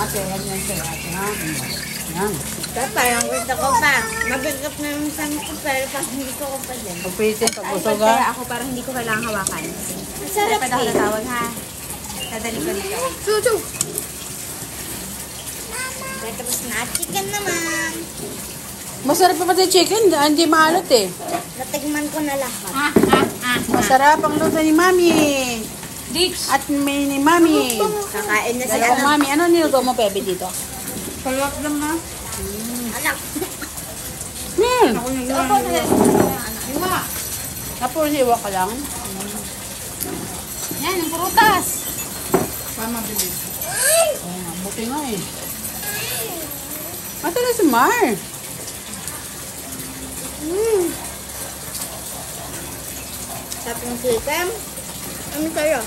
Ate, yan sa'yo. Ate, ha? Yan. Parang gusto ko pa. Mabigat na yung isang ko, pero pag gusto ko pa din. Pagpitin, pag-usog ha. Kaya ako parang hindi ko kailangan hawakan. Sarap Pwede ako natawag ha. Dadali ko dito. Chuchu! Tapos na, chicken naman. Masarap pa pati chicken. Hindi maalat eh. Natigman ko na lahat. Masarap ang luto ni Mami. Dix! At may ni Mami. Kakain na si Dalawang Mami. Ano niluto mo, Pepe, dito? Kalawak lang ha. anak. Ako nagawa. Iwa! Tapos hiwa ka lang. Yan, yung prutas. Tama, bilis. Buti nga eh. Ate na si Mar. Tapos ng chicken. Ano sa'yo?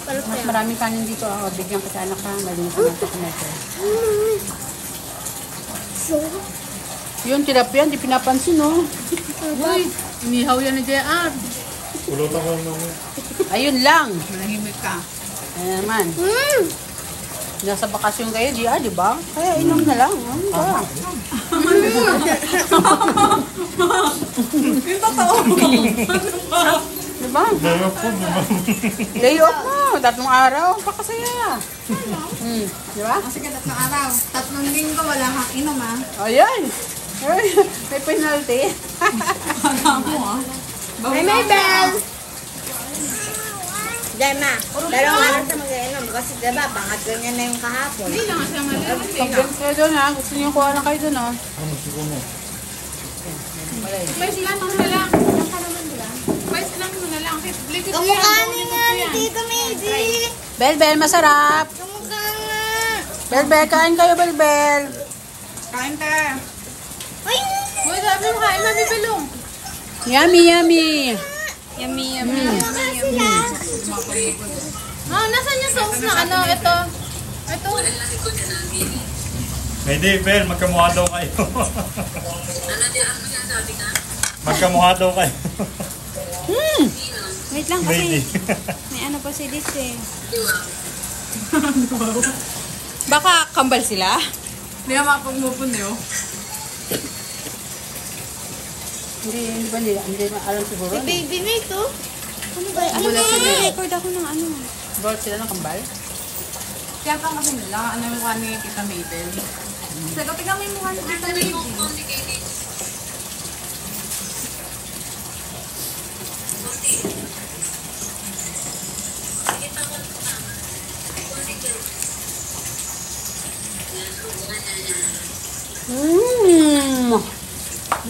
Parang Mas sa'yo. maraming kanin dito. Oh, bigyan kita anak ka. Nalimutan natin ko nito. Yun, tilapia. Hindi pinapansin, oh. Uy, inihaw yan ni JR. Ulutan ko naman. Ayun lang. Manahimik ka. Ayan naman. Nasa bakasyon kayo, di ba? Kaya inom na lang. Ano ba? Yung totoo. Di ba? Layok po, naman. Lay off mo. 3 araw. Pakasaya. Di ba? Sige, 3 araw. 3 linggo, wala kang inom ha. Ayan. Ay, may penalty. Kala mo ha. May Mabel! Dema, dalawang araw sa mag-inom kasi diba, baka ganyan na yung kahapon. Hindi lang siya maliit. Convince kayo doon ha. Gusto niyo kuha na kayo doon ha. Ano, siguro mo? May silang mo na lang. May silang mo na lang. Kamukha niya nga ni Tito Medi. Bel, masarap. Kamukha nga. Bel, kain kayo, Bel. Kain ka. Ay! Uy, sabi mo kain na ni Belong. Yummy. Yummy. Nasaan yung sauce na ano? Ito. Hindi, Bel, magkamukha daw kayo. Magkamukha daw kayo. Wait lang Maybe. may ano pa si Dis eh. Baka kambal sila? Hindi nga makapagmupon yun. Hindi na alam siguro. Baby mate, oh. Ano ba? Alam mo, record ako ng ano. Brought sila ng kambal. Kaya pa kasi nila, ano yung mukha ni Tita Mabel. Sabi ko, tignan mo yung mukha ni Tita Mabel.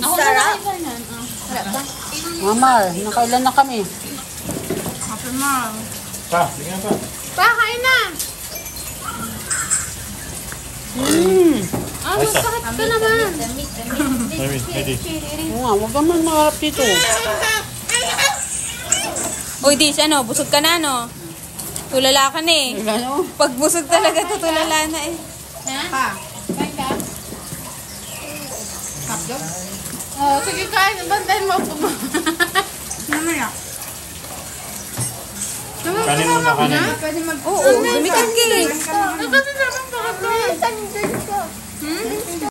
Sarap. Mamar, nakailan na kami. Happy mom. Pa, sige pa. Pa, kain na! Masakit ka naman. Maybe. Oo nga, huwag naman maharap dito. Uy, Dis, ano? Busog ka na, no? Tulala ka na eh. Ano? Pag busog talaga, tutulala na eh. Pa, kain ka? Hotdog? Oo, sige kain. Bantayin mo ako. Namaya. Kanin muna, kanin. Oo, lumikat ka eh. Kasi naman baka